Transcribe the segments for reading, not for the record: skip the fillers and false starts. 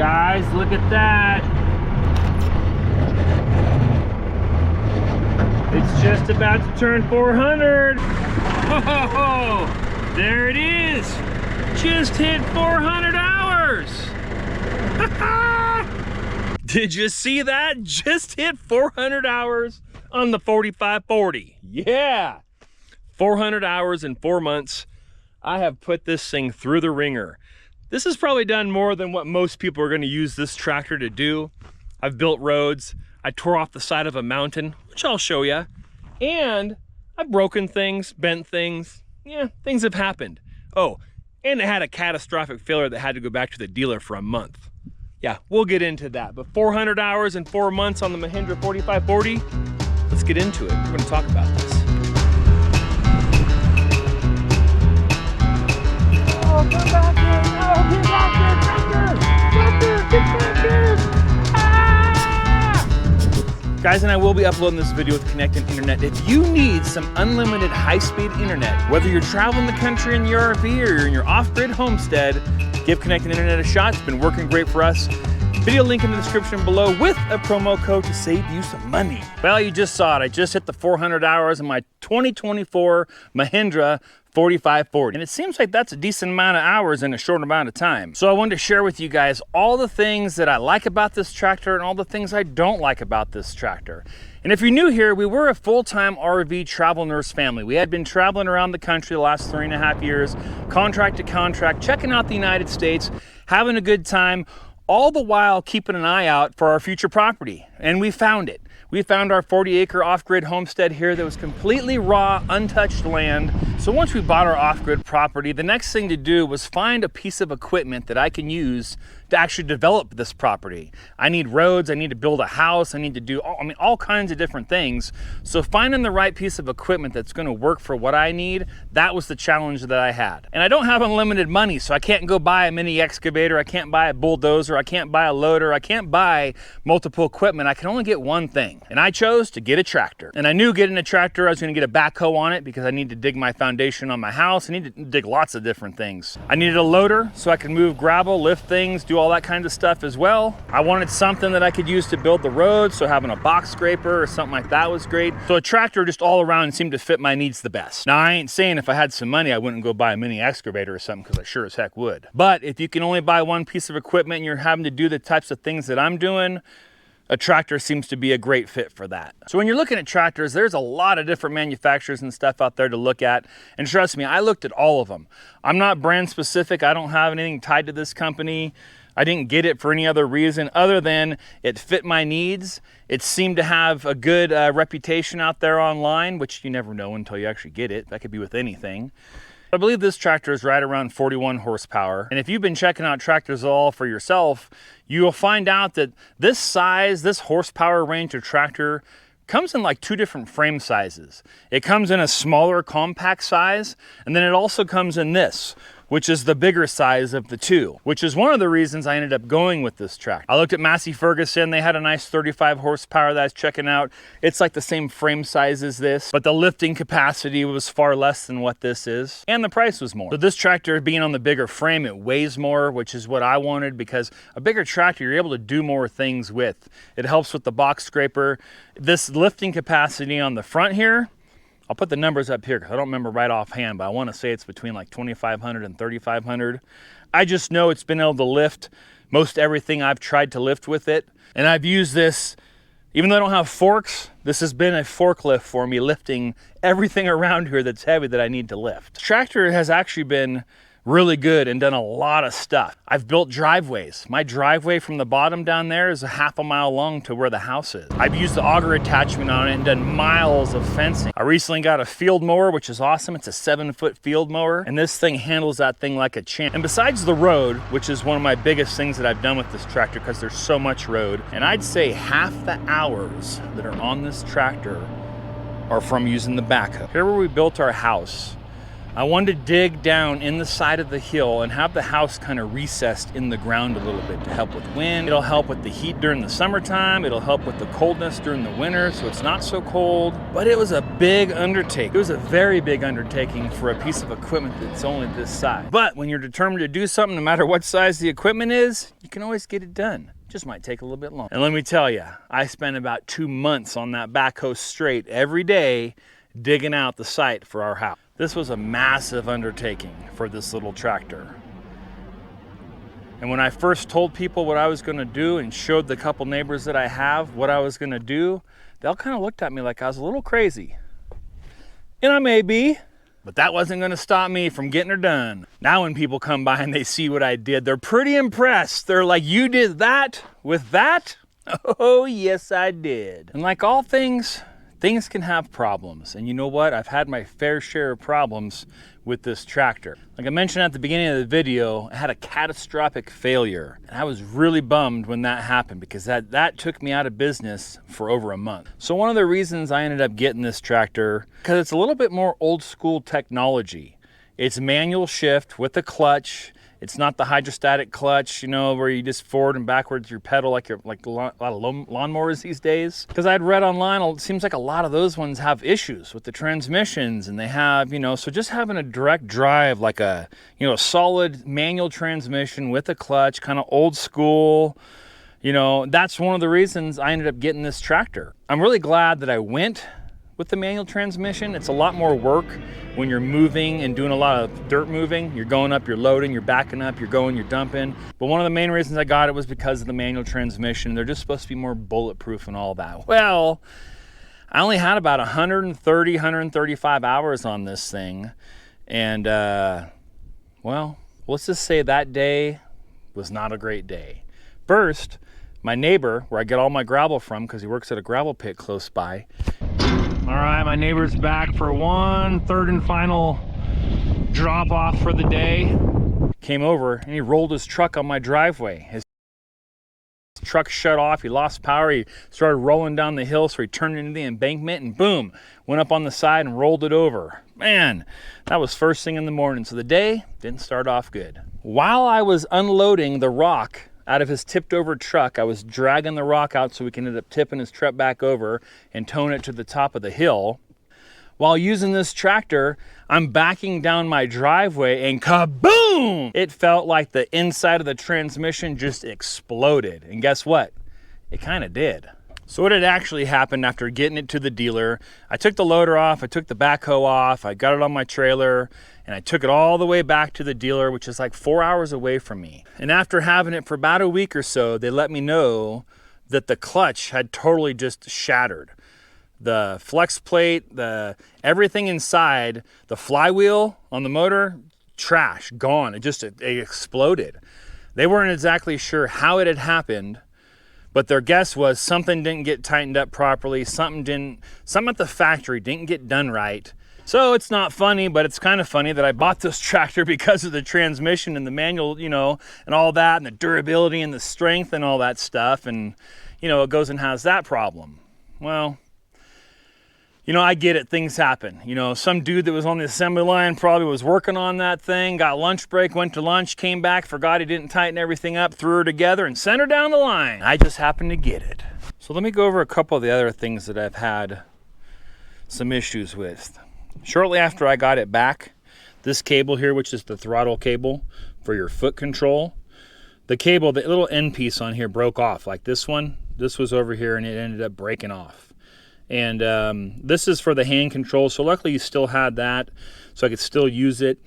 Guys, look at that. It's just about to turn 400. Oh, there it is. Just hit 400 hours. Did you see that? Just hit 400 hours on the 4540. Yeah. 400 hours in 4 months. I have put this thing through the ringer. This has probably done more than what most people are going to use this tractor to do. I've built roads. I tore off the side of a mountain, which I'll show you. And I've broken things, bent things. Yeah, things have happened. Oh, and it had a catastrophic failure that had to go back to the dealer for a month. Yeah, we'll get into that. But 400 hours in 4 months on the Mahindra 4540. Let's get into it. We're going to talk about this. Oh, get back here! No, get back here, tractor! Tractor, get back here! Ah! Guys, and I will be uploading this video with Connecten Internet. If you need some unlimited high-speed internet, whether you're traveling the country in your RV or you're in your off-grid homestead, give Connecten Internet a shot. It's been working great for us. Video link in the description below with a promo code to save you some money. Well, you just saw it. I just hit the 400 hours in my 2024 Mahindra 4540. And it seems like that's a decent amount of hours in a short amount of time. So I wanted to share with you guys all the things that I like about this tractor and all the things I don't like about this tractor. And if you're new here, we were a full-time RV travel nurse family. We had been traveling around the country the last 3.5 years, contract to contract, checking out the United States, having a good time, all the while keeping an eye out for our future property. And we found it. We found our 40-acre off-grid homestead here that was completely raw, untouched land. So once we bought our off-grid property, the next thing to do was find a piece of equipment that I can use to actually develop this property. I need roads, I need to build a house, I need to do all kinds of different things. So finding the right piece of equipment that's going to work for what I need, that was the challenge that I had. And I don't have unlimited money, so I can't go buy a mini excavator, I can't buy a bulldozer, I can't buy a loader, I can't buy multiple equipment. I can only get one thing. And I chose to get a tractor. And I knew getting a tractor, I was going to get a backhoe on it because I need to dig my foundation on my house. I need to dig lots of different things. I needed a loader so I could move gravel, lift things, do all that kind of stuff as well. I wanted something that I could use to build the road, so having a box scraper or something like that was great. So a tractor just all around seemed to fit my needs the best. Now I ain't saying if I had some money I wouldn't go buy a mini excavator or something, because I sure as heck would. But if you can only buy one piece of equipment and you're having to do the types of things that I'm doing, a tractor seems to be a great fit for that. So when you're looking at tractors, there's a lot of different manufacturers and stuff out there to look at. And trust me, I looked at all of them. I'm not brand specific. I don't have anything tied to this company. I didn't get it for any other reason other than it fit my needs. It seemed to have a good reputation out there online, which you never know until you actually get it. That could be with anything. I believe this tractor is right around 41 horsepower. And if you've been checking out tractors all for yourself, you will find out that this size, this horsepower range of tractor comes in like 2 different frame sizes. It comes in a smaller compact size, and then it also comes in this, which is the bigger size of the two, which is one of the reasons I ended up going with this tractor. I looked at Massey Ferguson. They had a nice 35 horsepower that I was checking out. It's like the same frame size as this, but the lifting capacity was far less than what this is, and the price was more. So this tractor being on the bigger frame, it weighs more, which is what I wanted, because a bigger tractor, you're able to do more things with. It helps with the box scraper. This lifting capacity on the front here, I'll put the numbers up here because I don't remember right offhand, but I want to say it's between like 2,500 and 3,500. I just know it's been able to lift most everything I've tried to lift with it. And I've used this, even though I don't have forks, this has been a forklift for me, lifting everything around here that's heavy that I need to lift. The tractor has actually been really good and done a lot of stuff. I've built driveways. My driveway from the bottom down there is a ½ mile long to where the house is. I've used the auger attachment on it and done miles of fencing. I recently got a field mower, which is awesome. It's a 7-foot field mower, and this thing handles that thing like a champ. And besides the road, which is one of my biggest things that I've done with this tractor because there's so much road, and I'd say half the hours that are on this tractor are from using the backhoe. Here where we built our house, I wanted to dig down in the side of the hill and have the house kind of recessed in the ground a little bit to help with wind. It'll help with the heat during the summertime. It'll help with the coldness during the winter, so it's not so cold. But it was a big undertaking. It was a very big undertaking for a piece of equipment that's only this size. But when you're determined to do something, no matter what size the equipment is, you can always get it done. Just might take a little bit longer. And let me tell you, I spent about 2 months on that backhoe straight every day digging out the site for our house. This was a massive undertaking for this little tractor. And when I first told people what I was gonna do and showed the couple neighbors that I have what I was gonna do, they all kind of looked at me like I was a little crazy. And I may be, but that wasn't gonna stop me from getting her done. Now when people come by and they see what I did, they're pretty impressed. They're like, you did that with that? Oh, yes, I did. And like all things, things can have problems. And you know what? I've had my fair share of problems with this tractor. Like I mentioned at the beginning of the video, I had a catastrophic failure. And I was really bummed when that happened because that took me out of business for over a month. So one of the reasons I ended up getting this tractor, because it's a little bit more old school technology. It's manual shift with a clutch. It's not the hydrostatic clutch, you know, where you just forward and backwards your pedal like a lot of lawnmowers these days. Because I'd read online, it seems like a lot of those ones have issues with the transmissions, and they have, you know, so just having a direct drive, like a, you know, a solid manual transmission with a clutch, kind of old school, you know, that's one of the reasons I ended up getting this tractor. I'm really glad that I went with the manual transmission. It's a lot more work when you're moving and doing a lot of dirt moving. You're going up, you're loading, you're backing up, you're going, you're dumping. But one of the main reasons I got it was because of the manual transmission. They're just supposed to be more bulletproof and all that. Well, I only had about 135 hours on this thing. And, well, let's just say that day was not a great day. First, my neighbor, where I get all my gravel from, because he works at a gravel pit close by. All right, my neighbor's back for one third and final drop off for the day. Came over and he rolled his truck on my driveway. His truck shut off, he lost power, he started rolling down the hill, so he turned into the embankment and boom, went up on the side and rolled it over. Man, that was first thing in the morning, so the day didn't start off good. While I was unloading the rock out of his tipped over truck, I was dragging the rock out so we can end up tipping his truck back over and towing it to the top of the hill. While using this tractor, I'm backing down my driveway and kaboom! It felt like the inside of the transmission just exploded. And guess what? It kind of did. So what had actually happened after getting it to the dealer, I took the loader off, I took the backhoe off, I got it on my trailer, and I took it all the way back to the dealer, which is like 4 hours away from me. And after having it for about a week or so, they let me know that the clutch had totally just shattered. The flex plate, everything inside, the flywheel on the motor, trash, gone. It exploded. They weren't exactly sure how it had happened, but their guess was something didn't get tightened up properly, something at the factory didn't get done right. So it's not funny, but it's kind of funny that I bought this tractor because of the transmission and the manual, you know, and all that, and the durability and the strength and all that stuff. And, you know, it goes and has that problem. Well, you know, I get it, things happen. You know, some dude that was on the assembly line probably was working on that thing, got lunch break, went to lunch, came back, forgot he didn't tighten everything up, threw her together and sent her down the line. I just happened to get it. So let me go over a couple of the other things that I've had some issues with. Shortly after I got it back, this cable here, which is the throttle cable for your foot control, the cable, the little end piece on here broke off like this one. This was over here and it ended up breaking off. And this is for the hand control, so luckily you still had that, so I could still use it.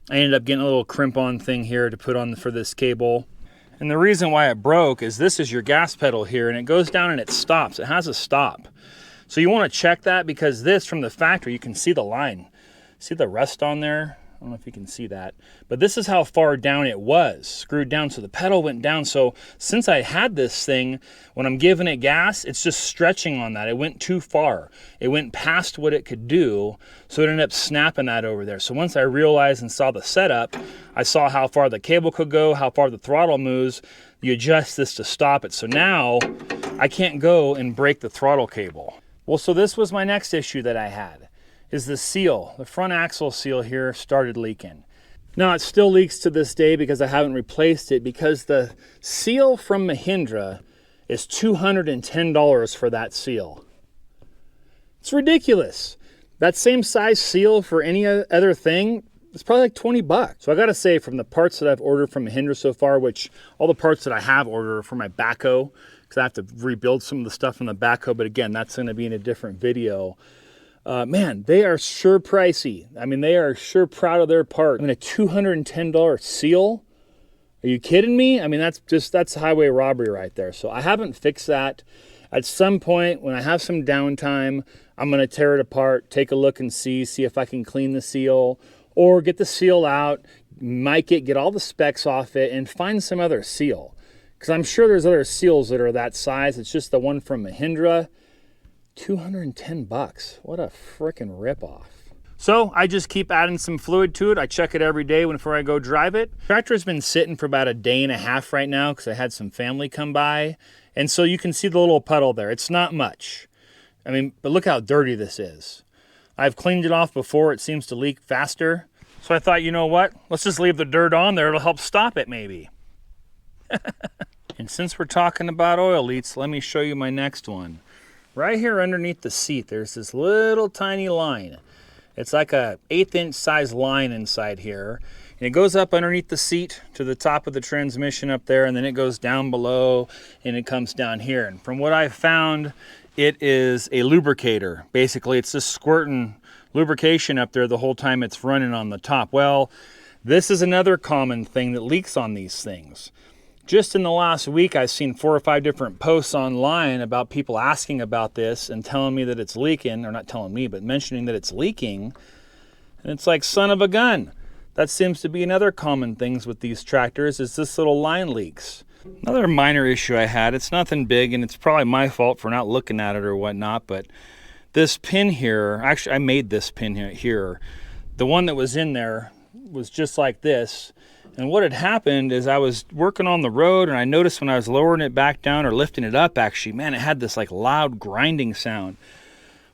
I ended up getting a little crimp-on thing here to put on for this cable. And the reason why it broke is this is your gas pedal here, and it goes down and it stops. It has a stop. So you want to check that, because this, from the factory, you can see the line. See the rust on there? I don't know if you can see that, but this is how far down it was, screwed down, so the pedal went down. So since I had this thing, when I'm giving it gas, it's just stretching on that. It went too far. It went past what it could do, so it ended up snapping that over there. So once I realized and saw the setup, I saw how far the cable could go, how far the throttle moves. You adjust this to stop it. So now I can't go and break the throttle cable. Well, so this was my next issue that I had, is the seal. The front axle seal here started leaking. Now it still leaks to this day because I haven't replaced it, because the seal from Mahindra is $210 for that seal. It's ridiculous. That same size seal for any other thing, it's probably like 20 bucks. So I gotta say, from the parts that I've ordered from Mahindra so far, which all the parts that I have ordered are for my backhoe, because I have to rebuild some of the stuff on the backhoe, but again, that's gonna be in a different video. Man, they are sure pricey. I mean, they are sure proud of their part. I mean, a $210 seal? Are you kidding me? I mean, that's highway robbery right there. So I haven't fixed that. At some point, when I have some downtime, I'm gonna tear it apart, take a look and see if I can clean the seal, or get the seal out, mic it, get all the specs off it, and find some other seal. Because I'm sure there's other seals that are that size. It's just the one from Mahindra. 210 bucks. What a frickin' ripoff. So I just keep adding some fluid to it. I check it every day before I go drive it. Tractor's been sitting for about a day and a half right now because I had some family come by. And so you can see the little puddle there. It's not much. I mean, but look how dirty this is. I've cleaned it off before. It seems to leak faster. So I thought, you know what? Let's just leave the dirt on there. It'll help stop it maybe. And since we're talking about oil leaks, let me show you my next one. Right here underneath the seat, there's this little tiny line. It's like a 1/8 inch size line inside here. And it goes up underneath the seat to the top of the transmission up there, and then it goes down below and it comes down here. And from what I've found, it is a lubricator. Basically, it's just squirting lubrication up there the whole time it's running on the top. Well, this is another common thing that leaks on these things. Just in the last week, I've seen 4 or 5 different posts online about people asking about this and telling me that it's leaking, or not telling me, but mentioning that it's leaking. And it's like, son of a gun. That seems to be another common things with these tractors, is this little line leaks. Another minor issue I had, it's nothing big, and it's probably my fault for not looking at it or whatnot, but this pin here, actually I made this pin here. The one that was in there was just like this. And what had happened is I was working on the road, and I noticed when I was lowering it back down or lifting it up, actually, man, it had this like loud grinding sound.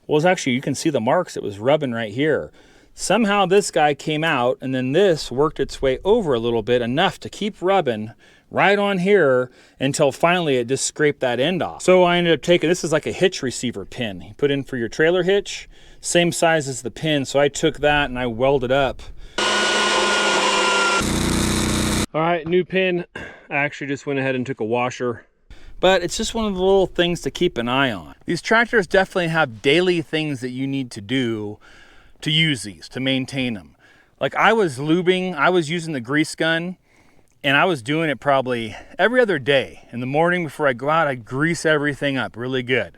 Well, it was actually, you can see the marks, it was rubbing right here. Somehow this guy came out, and then this worked its way over a little bit, enough to keep rubbing right on here until finally it just scraped that end off. So I ended up taking, this is like a hitch receiver pin. You put in for your trailer hitch, same size as the pin. So I took that and I welded up. All right, new pin. I actually just went ahead and took a washer. But it's just one of the little things to keep an eye on. These tractors definitely have daily things that you need to do to use these, to maintain them. Like I was lubing, I was using the grease gun, and I was doing it probably every other day. In the morning before I go out, I'd grease everything up really good.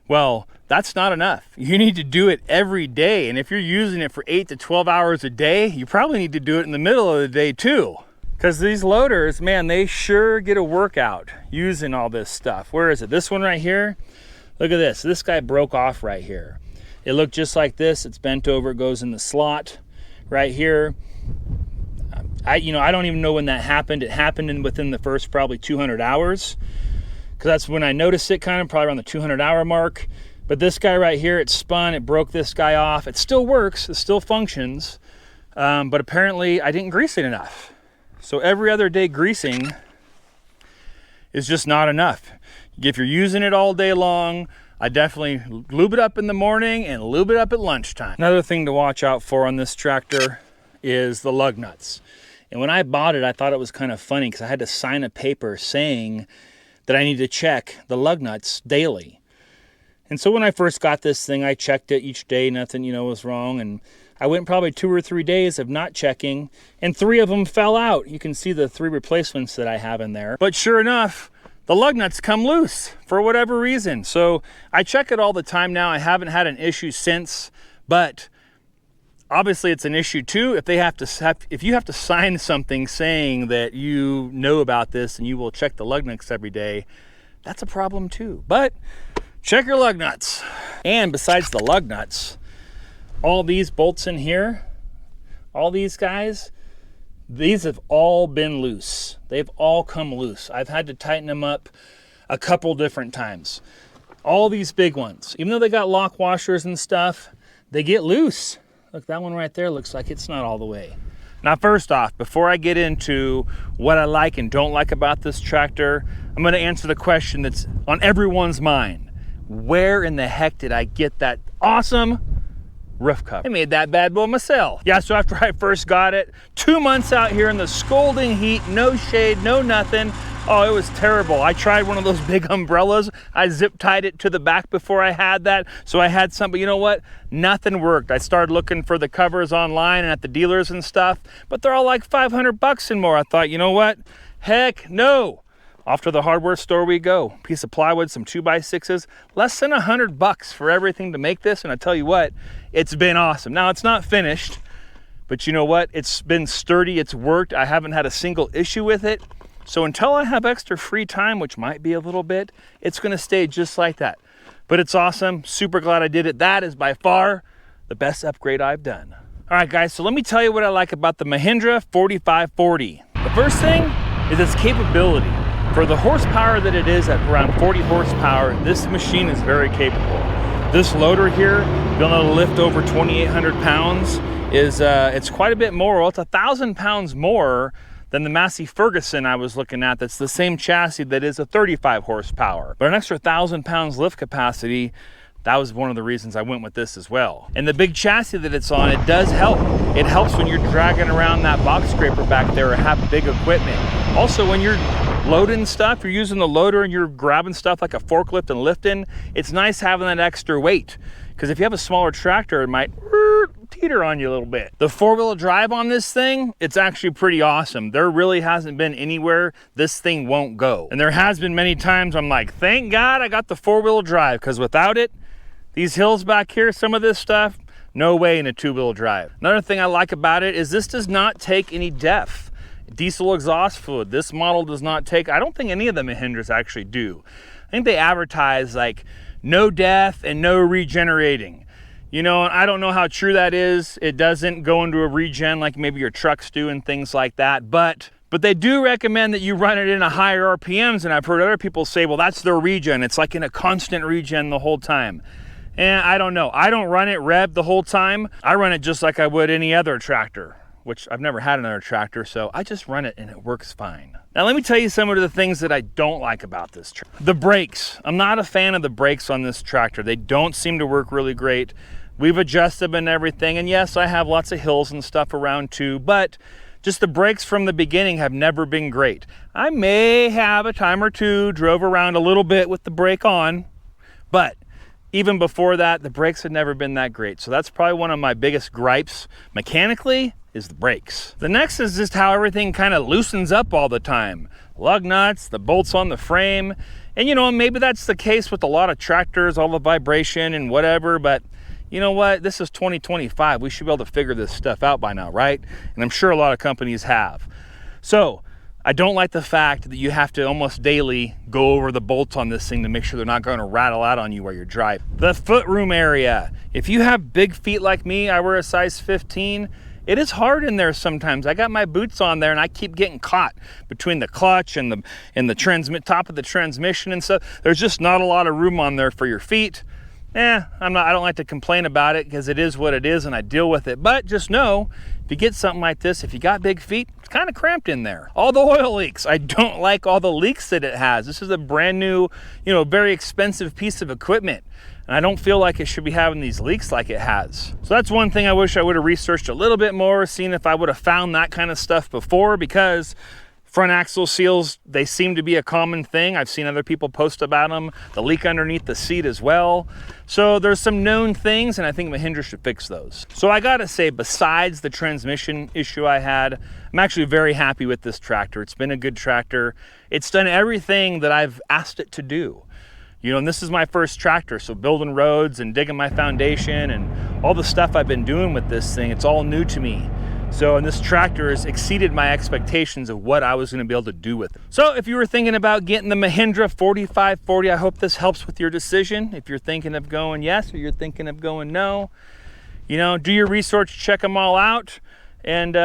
Well, that's not enough. You need to do it every day. And if you're using it for 8 to 12 hours a day, you probably need to do it in the middle of the day too. Because these loaders, man, they sure get a workout using all this stuff. Where is it? This one right here? Look at this. This guy broke off right here. It looked just like this. It's bent over, it goes in the slot right here. I don't even know when that happened. It happened within the first probably 200 hours. Because that's when I noticed it, kind of probably around the 200-hour mark. But this guy right here, it spun, it broke this guy off. It still works, it still functions. But apparently I didn't grease it enough. So every other day greasing is just not enough. If you're using it all day long, I definitely lube it up in the morning and lube it up at lunchtime. Another thing to watch out for on this tractor is the lug nuts. And when I bought it, I thought it was kind of funny because I had to sign a paper saying that I need to check the lug nuts daily. And so when I first got this thing, I checked it each day, nothing, was wrong. And I went probably 2 or 3 days of not checking, and 3 of them fell out. You can see the 3 replacements that I have in there. But sure enough, the lug nuts come loose for whatever reason. So I check it all the time now. I haven't had an issue since, but obviously it's an issue too if you have to sign something saying that you know about this and you will check the lug nuts every day. That's a problem too. But check your lug nuts. And besides the lug nuts, all these bolts in here, all these guys, these have all been loose. They've all come loose. I've had to tighten them up a couple different times. All these big ones, even though they got lock washers and stuff, they get loose. Look, that one right there looks like it's not all the way. Now, first off, before I get into what I like and don't like about this tractor, I'm going to answer the question that's on everyone's mind. Where in the heck did I get that awesome roof cover? I made that bad boy myself. Yeah, so after I first got it, 2 months out here in the scalding heat, no shade, no nothing. Oh, it was terrible. I tried one of those big umbrellas. I zip tied it to the back before I had that. So I had some, but you know what? Nothing worked. I started looking for the covers online and at the dealers and stuff, but they're all like $500 and more. I thought, you know what? Heck no. Off to the hardware store we go. Piece of plywood, some 2x6s, less than $100 for everything to make this. And I tell you what, it's been awesome. Now it's not finished, but you know what? It's been sturdy, it's worked. I haven't had a single issue with it. So until I have extra free time, which might be a little bit, it's gonna stay just like that. But it's awesome, super glad I did it. That is by far the best upgrade I've done. All right guys, so let me tell you what I like about the Mahindra 4540. The first thing is its capability. For the horsepower that it is at around 40 horsepower, this machine is very capable. This loader here, being able to lift over 2,800 pounds, is it's quite a bit more. Well, it's 1,000 pounds more than the Massey Ferguson I was looking at. That's the same chassis that is a 35 horsepower. But an extra 1,000 pounds lift capacity, that was one of the reasons I went with this as well. And the big chassis that it's on, it does help. It helps when you're dragging around that box scraper back there or have big equipment. Also, when you're loading stuff, you're using the loader and you're grabbing stuff like a forklift and lifting, it's nice having that extra weight. Because if you have a smaller tractor, it might teeter on you a little bit. The four-wheel drive on this thing, it's actually pretty awesome. There really hasn't been anywhere this thing won't go. And there has been many times I'm like, thank God I got the four-wheel drive, because without it, these hills back here, some of this stuff, no way in a two-wheel drive. Another thing I like about it is this does not take any DEF. Diesel exhaust fluid. This model does not take, I don't think any of the Mahindras actually do. I think they advertise like no DEF and no regenerating. You know, I don't know how true that is. It doesn't go into a regen like maybe your trucks do and things like that, but they do recommend that you run it in a higher RPMs, and I've heard other people say, well, that's their regen. It's like in a constant regen the whole time. And I don't know. I don't run it rev the whole time. I run it just like I would any other tractor, which I've never had another tractor, so I just run it and it works fine. Now let me tell you some of the things that I don't like about this tractor. The brakes. I'm not a fan of the brakes on this tractor. They don't seem to work really great. We've adjusted them and everything, and yes, I have lots of hills and stuff around too, but just the brakes from the beginning have never been great. I may have a time or two drove around a little bit with the brake on, but even before that, the brakes had never been that great. So that's probably one of my biggest gripes mechanically, is the brakes. The next is just how everything kind of loosens up all the time. Lug nuts, the bolts on the frame, and you know, maybe that's the case with a lot of tractors, all the vibration and whatever, but you know what? This is 2025. We should be able to figure this stuff out by now, right? And I'm sure a lot of companies have. So I don't like the fact that you have to almost daily go over the bolts on this thing to make sure they're not going to rattle out on you while you're driving. The footroom area. If you have big feet like me, I wear a size 15, it is hard in there sometimes. I got my boots on there and I keep getting caught between the clutch and the top of the transmission and stuff. There's just not a lot of room on there for your feet. I don't like to complain about it because it is what it is and I deal with it. But just know, if you get something like this, if you got big feet, it's kind of cramped in there. All the oil leaks. I don't like all the leaks that it has. This is a brand new, very expensive piece of equipment. And I don't feel like it should be having these leaks like it has. So that's one thing I wish I would have researched a little bit more, seeing if I would have found that kind of stuff before, because front axle seals, they seem to be a common thing. I've seen other people post about them. The leak underneath the seat as well. So there's some known things, and I think Mahindra should fix those. So I gotta say, besides the transmission issue I had, I'm actually very happy with this tractor. It's been a good tractor. It's done everything that I've asked it to do. And this is my first tractor, so building roads and digging my foundation and all the stuff I've been doing with this thing, it's all new to me. And this tractor has exceeded my expectations of what I was going to be able to do with it. So if you were thinking about getting the Mahindra 4540, I hope this helps with your decision. If you're thinking of going yes or you're thinking of going no, do your research, check them all out. And,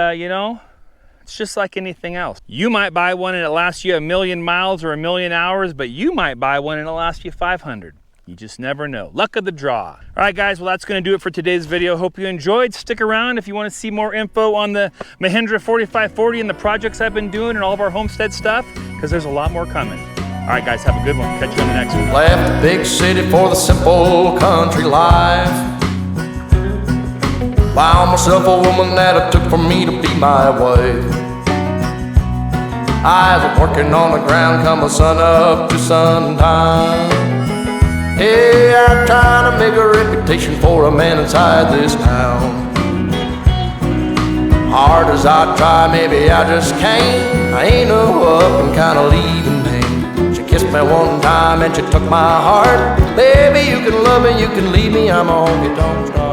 it's just like anything else. You might buy one and it lasts you 1,000,000 miles or 1,000,000 hours, but you might buy one and it'll last you 500. You just never know. Luck of the draw. All right, guys, well, that's going to do it for today's video. Hope you enjoyed. Stick around if you want to see more info on the Mahindra 4540 and the projects I've been doing and all of our homestead stuff, because there's a lot more coming. All right, guys, have a good one. Catch you on the next one. Left the big city for the simple country life. Found myself a woman that it took for me to be my wife. I was working on the ground come the sun up to sundown. Yeah, I'm trying to make a reputation for a man inside this town. Hard as I try, maybe I just can't. I ain't no up and kinda leaving me. She kissed me one time and she took my heart. Baby, you can love me, you can leave me, I'm on your don't start.